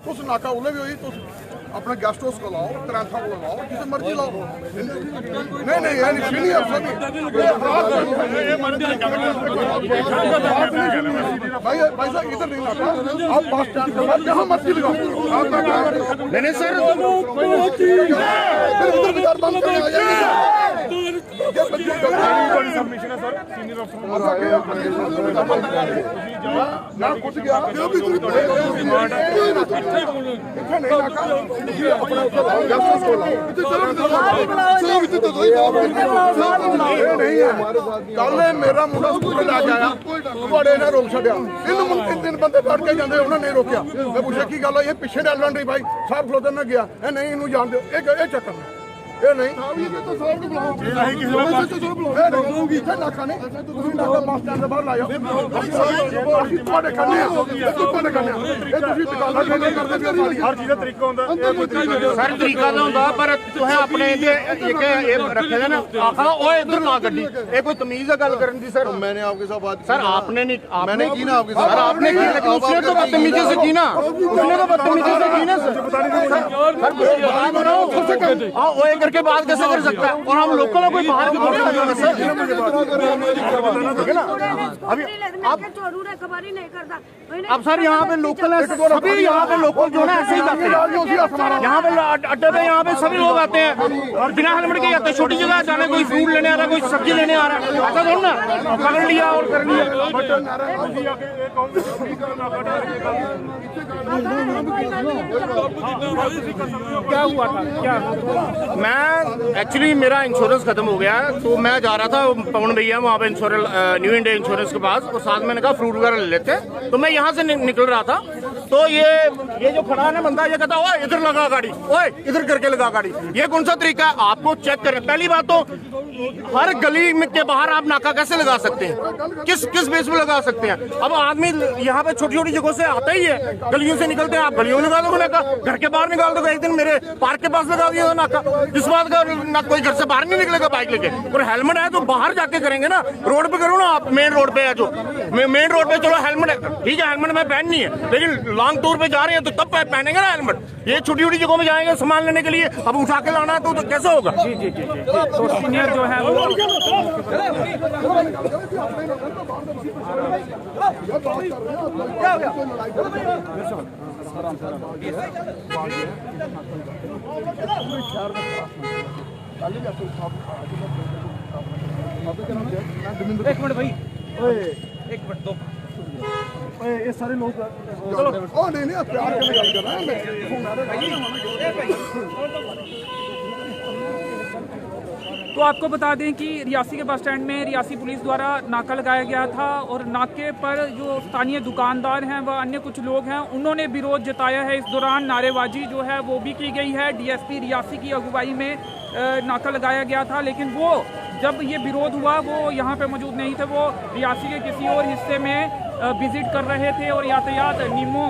तुस नाका उल्ले भी होई तुस अपने गेस्ट हाउस को लाओ, ट्रांथा को लाओ, जिसे मर्जी लाओ। नहीं नहीं यार सीनियर अफसर नहीं भाई भाई साहब इधर नहीं नाका, आप बस स्टैंड के बाद जहाँ मर्जी लगाओ। नहीं सर उधर निकाल बंद करने आ जाएंगे सबमिशन है सर सीनियर अफसर ना कुछ गया जो भी नहीं कल मेरा मुंडा स्कूल ला के आया बड़े ने रोक छड़िया तीन बंदे बैठ के जाते उन्होंने नहीं रोकया। मैं पूछा की गल ये पिछे डाल रही भाई साहब फ्लोदर ने गया नहीं इनू जान दो ये चक्कर ये नहीं नाका नहीं नाका बस स्टैंड बाहर लाओ हर चीज तरीका होंगे सर तरीका तो होंगे पर तुहें अपने रखे ना आखा वो इधर ना गड्डी ये कोई तमीज है गल करने की सर। मैंने आपके साथ बात सर आपने नहीं मैंने की ना आपके साथ आपने की उसने तो बदतमीजी से की ना उसने तो बदतमीजी से की ना सर करके बात कैसे कर सकता है और हम लोकल कोई बाहर की थोड़ी लगा सर अभी अब सर यहाँ पे लोकल है सभी यहाँ पे लोकल जो है ऐसे ही करते हैं यहाँ पे अड्डे पे यहाँ पे सभी लोग आते हैं और बिना हेलमेट के आते हैं। छोटी जगह जाने कोई फ्रूट लेने आ रहा है कोई सब्जी लेने आ रहा है ऐसा थोड़ा ना पकड़ लिया और कर लिया। क्या हुआ था क्या मैं एक्चुअली मेरा इंश्योरेंस खत्म हो गया है तो मैं जा रहा था पवन भैया वहाँ पे इंश्योरेंस न्यू इंडिया इंश्योरेंस के पास और साथ मैंने कहा फ्रूट वगैरह ले लेते हैं तो मैं यहाँ से निकल रहा था तो ये जो खड़ा है ना बंदा ये कहता ओए इधर लगा गाड़ी ओए इधर करके लगा गाड़ी। ये कौन सा तरीका है आपको चेक करें। पहली बात तो हर गली के बाहर आप नाका कैसे लगा सकते हैं किस बेस पे लगा सकते हैं। अब आदमी यहाँ पे छोटी छोटी जगहों से आता ही है गलियों से निकलते हैं आप गलियों में निकाल दो नाका घर के बाहर निकाल दो। एक दिन मेरे पार्क के पास लगा दिया नाका इस बात का ना कोई घर से बाहर नहीं निकलेगा बाइक लेके और हेलमेट है तो बाहर जाके करेंगे ना रोड पे करो ना आप मेन रोड पे है जो मेन रोड पे चलो हेलमेट है ठीक है हेलमेट में पहननी है लेकिन लॉन्ग टूर पे जा रहे हैं तो तब पहनेंगे ना हेलमेट। ये छोटी छोटी जगहों में जाएंगे सामान लेने के लिए अब उठा के लाना है तो कैसे होगा। जी जी जी तो सीनियर जो है वो एक मिनट भाई एक मिनट दो ये सारे लोग नहीं प्यार के गल कर रहे हैं। तो आपको बता दें कि रियासी के बस स्टैंड में रियासी पुलिस द्वारा नाका लगाया गया था और नाके पर जो स्थानीय दुकानदार हैं व अन्य कुछ लोग हैं उन्होंने विरोध जताया है। इस दौरान नारेबाजी जो है वो भी की गई है। डीएसपी रियासी की अगुवाई में नाका लगाया गया था लेकिन वो जब ये विरोध हुआ वो यहाँ पे मौजूद नहीं थे वो रियासी के किसी और हिस्से में विजिट कर रहे थे और यातायात नियमों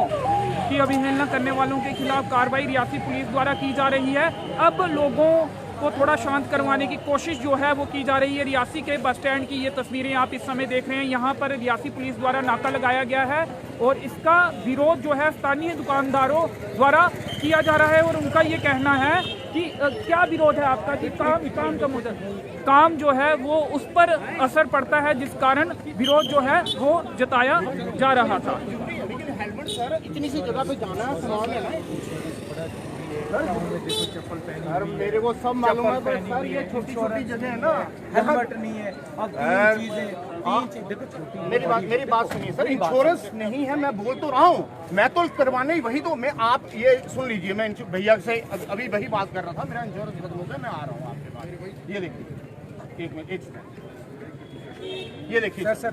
की अवहेलना करने वालों के खिलाफ कार्रवाई रियासी पुलिस द्वारा की जा रही है। अब लोगों को थोड़ा शांत करवाने की कोशिश जो है वो की जा रही है। रियासी के बस स्टैंड की ये तस्वीरें आप इस समय देख रहे हैं। यहाँ पर रियासी पुलिस द्वारा नाका लगाया गया है और इसका विरोध जो है स्थानीय दुकानदारों द्वारा किया जा रहा है और उनका ये कहना है कि क्या विरोध है आपका कि काम का मुद्दा काम जो है वो उस पर असर पड़ता है जिस कारण विरोध जो है वो जताया जा रहा था। लेकिन हेलमेट सर इतनी सी जगह पे जाना है सामान लेना है सर मेरे को सब मालूम है पर सर ये छोटी छोटी जगह है ना हेलमेट नहीं है अब देखो छोटी मेरी बात सुनिए सर इंश्योरेंस नहीं है मैं बोल तो रहा हूँ मैं तो करवाने ही वही तो मैं आप ये सुन लीजिए मैं भैया से अभी वही बात कर रहा था मेरा इंश्योरेंस खत्म हो गया मैं आ रहा हूँ आपके पास। ये देखिए एक मिनट एक सेकंड ये देखिए सर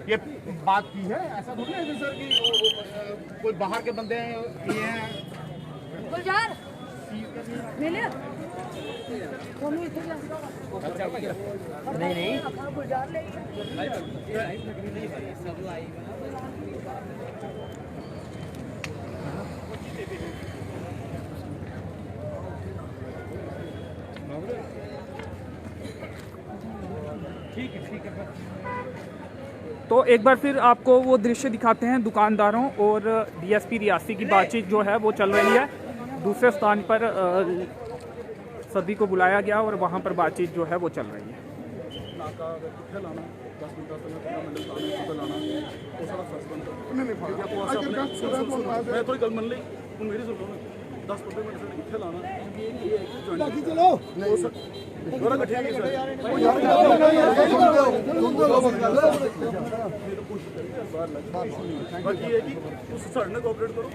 ये बात की है ऐसा थोड़ी है सर कि कोई बाहर के बंदे ये हैं गुलजार मिले नहीं गुलजार ले ठीक है तो एक बार फिर आपको वो दृश्य दिखाते हैं दुकानदारों और डीएसपी रियासी की बातचीत जो है वो चल रही है। दूसरे स्थान पर सभी को बुलाया गया और वहाँ पर बातचीत जो है वो चल रही है। ਬਾਕੀ ਇਹ ਕਿ ਤੁਸੀਂ ਸਾਡੇ ਨਾਲ ਕੋਆਪਰੇਟ ਕਰੋ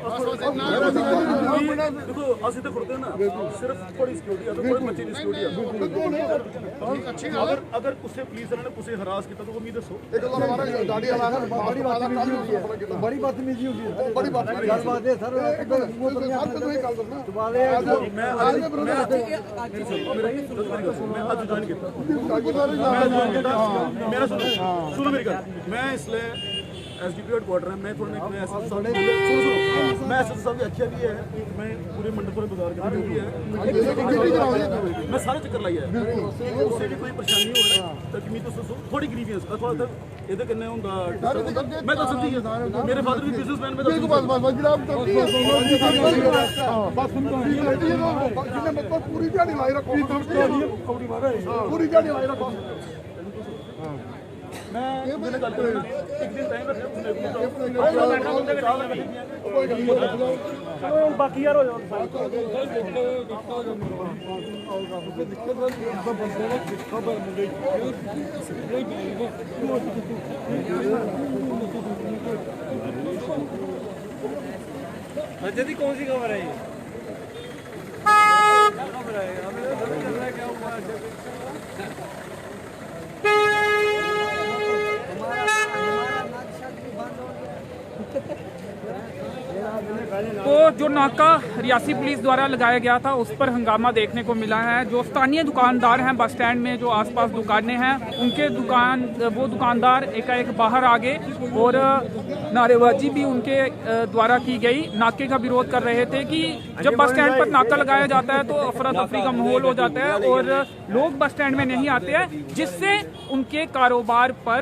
ਦੇਖੋ ਅਸੀਂ ਤਾਂ ਖੁਰਦੇ ਨਾ ਸਿਰਫ ਥੋੜੀ ਸਿਕਿਉਰਿਟੀ ਆ ਥੋੜੀ ਬੱਚੇ ਦੀ ਸਿਕਿਉਰਿਟੀ ਆ अगर उससे पुलिस वाले ने उसे हरास किया तो वो भी दसो बड़ी बदतमीजी होगी बड़ी बात है सर मैं आज ज्वाइन किया मेरा सुनो मेरी गल मैं इसलिए एसडीपी हेडक्वार्टर है मैं थोड़ा मैं एसएसपी साहब की अच्छा भी है मैं पूरे मंडल बाजार का भी है मैं सारे चक्कर लाई है उससे भी कोई परेशानी हो रहा तो कमी तो थोड़ी ग्रीवियंस अथवा तक ਇਹਦੇ ਕਿੰਨੇ ਹੁੰਦਾ ਮੈਂ ਤਾਂ ਸਮਝੀ ਗਿਆ ਮੇਰੇ ਫਾਦਰ ਵੀ ਬਿਜ਼ਨਸਮੈਨ ਮੈਂ ਤਾਂ ਪੂਰੀ ਦਿਹਾੜੀ ਲਾਈ ਰੱਖੋ ਪੂਰੀ ਦਿਹਾੜੀ ਲਾਈ ਰੱਖੋ मैं मैंने गल कर एक दिन टाइम रखा बाकी यार हो जाओ अजय जी कौन सी खबर है ये खबर है हमें तो चल रहा है क्या हुआ तो जो नाका रियासी पुलिस द्वारा लगाया गया था उस पर हंगामा देखने को मिला है। जो स्थानीय दुकानदार हैं बस स्टैंड में जो आसपास दुकानें हैं उनके वो दुकानदार एकाएक बाहर आ गए और नारेबाजी भी उनके द्वारा की गई। नाके का विरोध कर रहे थे कि जब बस स्टैंड पर नाका लगाया जाता है तो अफरा तफरी का माहौल हो जाता है और लोग बस स्टैंड में नहीं आते हैं जिससे उनके कारोबार पर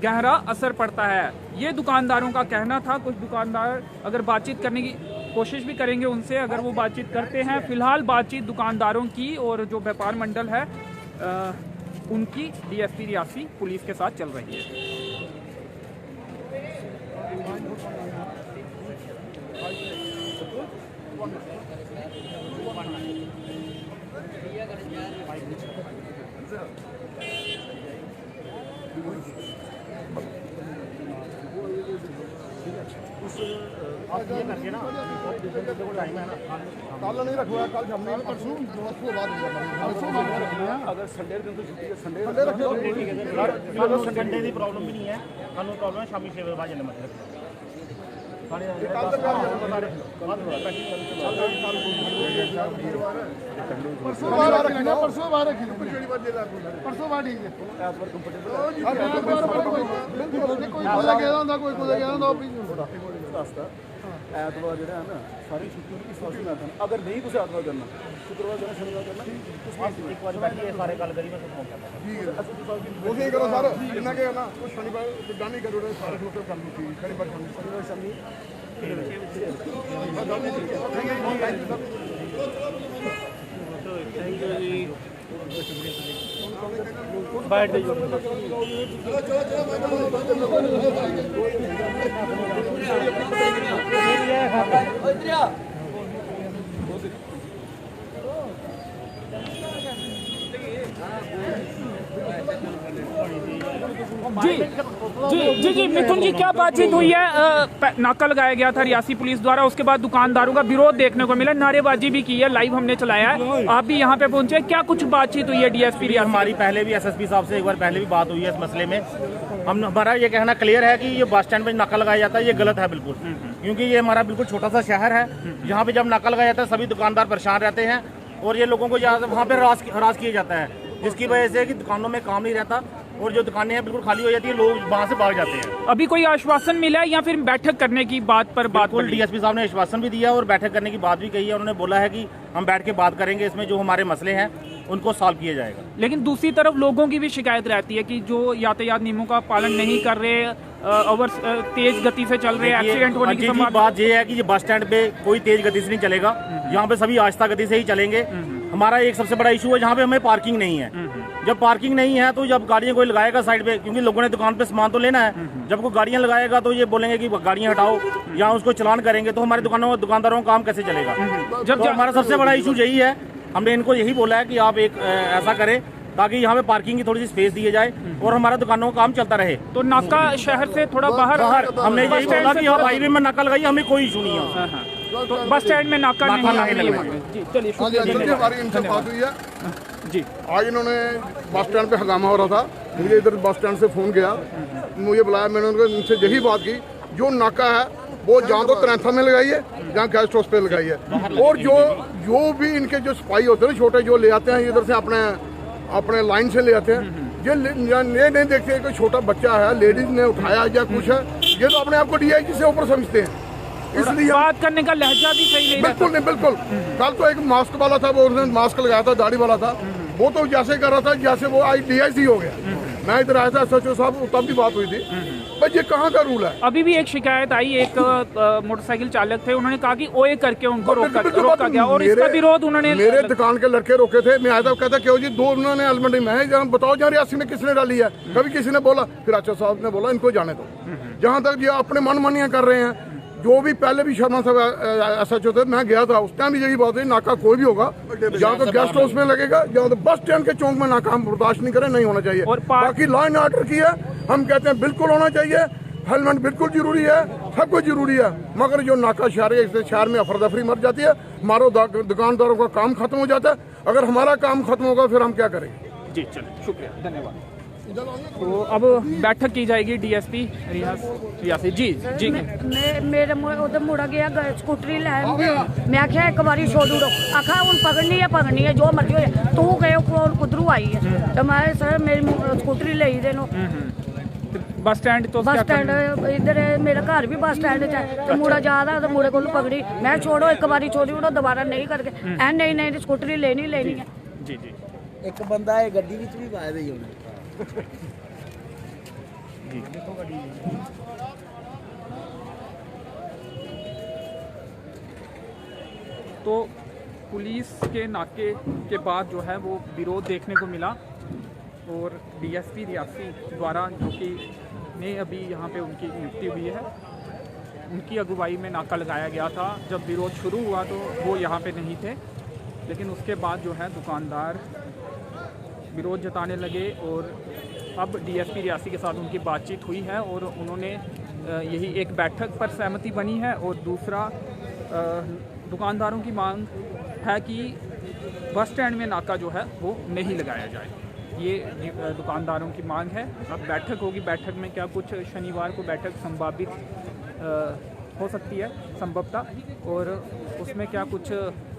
गहरा असर पड़ता है। ये दुकानदारों का कहना था। कुछ दुकानदार अगर बातचीत करने की कोशिश भी करेंगे उनसे अगर वो बातचीत करते हैं। फिलहाल बातचीत दुकानदारों की और जो व्यापार मंडल है उनकी डीएसपी रियासी पुलिस के साथ चल रही है। कल नहीं रखवा कल शामी परसों बाद अगर संडे दिन तो छुट्टी है संडे रखो संडे की प्रॉब्लम भी नहीं है ਸਾਨੂੰ प्रॉब्लम है शामी 6 बजे बाद जन्म परसों बाहर रखना परसों बाहर रखी परसों बाहर ठीक है ਐਤਵਾਰ ਜਿਹੜਾ ਹੈ ਨਾ ਸਾਰੀ ਛੁੱਟੀ ਹੋਣੀ ਇਸ ਵਾਸਤੇ ਨਾ ਕਰਨ ਅਗਰ ਨਹੀਂ ਤੁਸੀਂ ਐਤਵਾਰ ਕਰਨਾ ਸ਼ੁੱਕਰਵਾਰ ਕਰਨਾ ਸ਼ਨੀਵਾਰ ਕਰਨਾ ਇੱਕ ਵਾਰ ਬੈਠੀਏ ਸਾਰੇ ਗੱਲ ਕਰੀ ਮੈਂ ਤੁਹਾਨੂੰ ਕਹਿੰਦਾ ठीक है वो नहीं करो सर इतना के ना कुछ शनिवार डानी करो सारे लोग कर लो शनिवार शामी बैठ जाइए जी जी जी जी मिथुन जी क्या बातचीत हुई है? नाका लगाया गया था रियासी पुलिस द्वारा, उसके बाद दुकानदारों का विरोध देखने को मिला, नारेबाजी भी की है, लाइव हमने चलाया है, आप भी यहाँ पे पहुंचे, क्या कुछ बातचीत हुई है डीएसपी रियासी? हमारी पहले भी एसएसपी साहब से एक बार पहले भी बात हुई है इस मसले में। हमारा ये कहना क्लियर है कि ये बस स्टैंड पे नाका लगाया जाता है ये गलत है बिल्कुल, क्योंकि ये हमारा बिल्कुल छोटा सा शहर है। यहाँ पे जब नाका लगाया जाता है सभी दुकानदार परेशान रहते हैं और ये लोगों को वहाँ पे हरास किया जाता है, जिसकी वजह से कि दुकानों में काम नहीं रहता और जो दुकानें हैं बिल्कुल खाली हो जाती है, लोग वहाँ से भाग जाते हैं। अभी कोई आश्वासन मिला है या फिर बैठक करने की बात पर बात? डीएसपी साहब ने आश्वासन भी दिया और बैठक करने की बात भी कही है। उन्होंने बोला है कि हम बैठ के बात करेंगे, इसमें जो हमारे मसले हैं उनको सॉल्व किया जाएगा। लेकिन दूसरी तरफ लोगों की भी शिकायत रहती है कि जो यातायात नियमों का पालन नहीं कर रहे, ओवर तेज गति से चल रहे हैं, एक्सीडेंट होने की अजीब संभावना। बात ये है कि ये बस स्टैंड पे कोई तेज गति से नहीं चलेगा, यहाँ पे सभी आहिस्ता गति से ही चलेंगे। हमारा एक सबसे बड़ा इशू है जहाँ पे हमें पार्किंग नहीं है। जब पार्किंग नहीं है तो जब गाड़ियाँ कोई लगाएगा साइड पे, क्योंकि लोगों ने दुकान पे सामान तो लेना है, जब कोई गाड़ियाँ लगाएगा तो ये बोलेंगे कि गाड़ियाँ हटाओ या उसको चलान करेंगे, तो हमारे दुकानदारों का काम कैसे चलेगा। जब तो हमारा सबसे बड़ा इशू यही है, हमने इनको यही बोला है कि आप एक ऐसा करें ताकि यहाँ पे पार्किंग की थोड़ी सी स्पेस दिए जाए और हमारा दुकानों का काम चलता रहे। तो नाका शहर से थोड़ा बाहर हमने बस यही स्टैंड बोला से कि आप थोड़ा- हाईवे में नाका लगाइए, हमें कोई इशू नहीं है। हाँ, हाँ। तो बस स्टैंड में नाका नहीं नहीं है। लगेगा। जी चलिए, हाँ जी, शुक्रिया। हमारी इनसे बात हुई है। जी आज इन्होंने बस स्टैंड पे हंगामा हो रहा था, मुझे इधर बस स्टैंड से फ़ोन किया, मुझे बुलाया, मैंने उनको इनसे यही बात की, जो नाका है वो जहाँ तो तरैथा में लगाई है, जहाँ गेस्ट हाउस पे लगाई है। और जो भी इनके जो सिपाही होते हैं ना छोटे, जो ले आते हैं इधर से अपने लाइन से ले आते हैं, ये नहीं देखते कोई छोटा बच्चा है, लेडीज ने उठाया या कुछ है, ये तो अपने आप को DIG से ऊपर समझते हैं। इसलिए बात करने का लहजा भी सही नहीं बिल्कुल नहीं, बिल्कुल। कल तो एक मास्क वाला था, वो उसने मास्क लगाया था, दाढ़ी वाला था, वो तो जैसे कर रहा था जैसे वो DIG हो गया। मैं इधर आया था SHO साहब, तब भी बात हुई थी, भाई ये कहाँ का रूल है। अभी भी एक शिकायत आई, एक मोटरसाइकिल चालक थे, उन्होंने कहा कि ओए करके उनको रोका गया और इसका विरोध उन्होंने। मेरे दुकान के लड़के रोके थे, मैं आया था, कहता क्यों जी, दो उन्होंने हेलमेट में है, जहाँ बताओ जहाँ रियासी में किसने डाली है, कभी किसी ने बोला, फिर अच्छा साहब ने बोला इनको जाने दो। जहाँ तक ये अपने मनमानियाँ कर रहे हैं, जो भी पहले भी शर्मा साहब SHO थे, मैं गया था, उस टाइम भी यही बात है, नाका कोई भी होगा, जहाँ तो गेस्ट हाउस में लगेगा, जहाँ तो बस स्टैंड के चौक में नाका हम बर्दाश्त नहीं करें, नहीं होना चाहिए। और बाकी लॉ एंड ऑर्डर की है, हम कहते हैं बिल्कुल होना चाहिए, हेलमेट बिल्कुल जरूरी है, सब कुछ जरूरी है, मगर जो नाका शहर है, इससे शहर में अफरा तफरी मर जाती है, हमारे दुकानदारों का काम खत्म हो जाता है। अगर हमारा काम खत्म होगा फिर हम क्या करेंगे। जी चलिए, शुक्रिया, धन्यवाद। तो अब बैठक की जाएगी DSP रियासी। जी जी मेरे उधर मुड़ा गया स्कूटरी लै मैं आख्या एक बारी छोड़ दो, आखा हूँ पकड़नी है जो मर्जी हो, तू गए कुदरू आई है, तो मैं सर मेरी स्कूटरी ले देनो। बस स्टैंड तो बस स्टैंड इधर है, मेरा घर भी बस स्टैंड है, तो मुड़ा जा रहा तो मुड़े को पकड़ी, मैं छोड़ो एक बारी छोड़ी उड़ो, दोबारा नहीं करके नहीं स्कूटरी लेनी है। जी जी एक बंदा है गड्डी विच भी पाए दे होने। तो पुलिस के नाके के बाद जो है वो विरोध देखने को मिला और DSP रियासी द्वारा, जो कि ने अभी यहाँ पे उनकी नियुक्ति हुई है, उनकी अगुवाई में नाका लगाया गया था। जब विरोध शुरू हुआ तो वो यहाँ पे नहीं थे, लेकिन उसके बाद जो है दुकानदार विरोध जताने लगे और अब DSP रियासी के साथ उनकी बातचीत हुई है और उन्होंने यही एक बैठक पर सहमति बनी है। और दूसरा, दुकानदारों की मांग है कि बस स्टैंड में नाका जो है वो नहीं लगाया जाए, ये दुकानदारों की मांग है। अब बैठक होगी, बैठक में क्या कुछ शनिवार को बैठक संभावित हो सकती है संभवतः, और उसमें क्या कुछ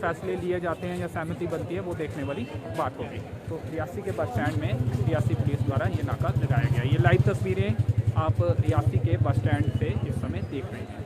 फैसले लिए जाते हैं या सहमति बनती है वो देखने वाली बात होगी। तो रियासी के बस स्टैंड में रियासी पुलिस द्वारा ये नाका लगाया गया। ये लाइव तस्वीरें आप रियासी के बस स्टैंड से इस समय देख रहे हैं।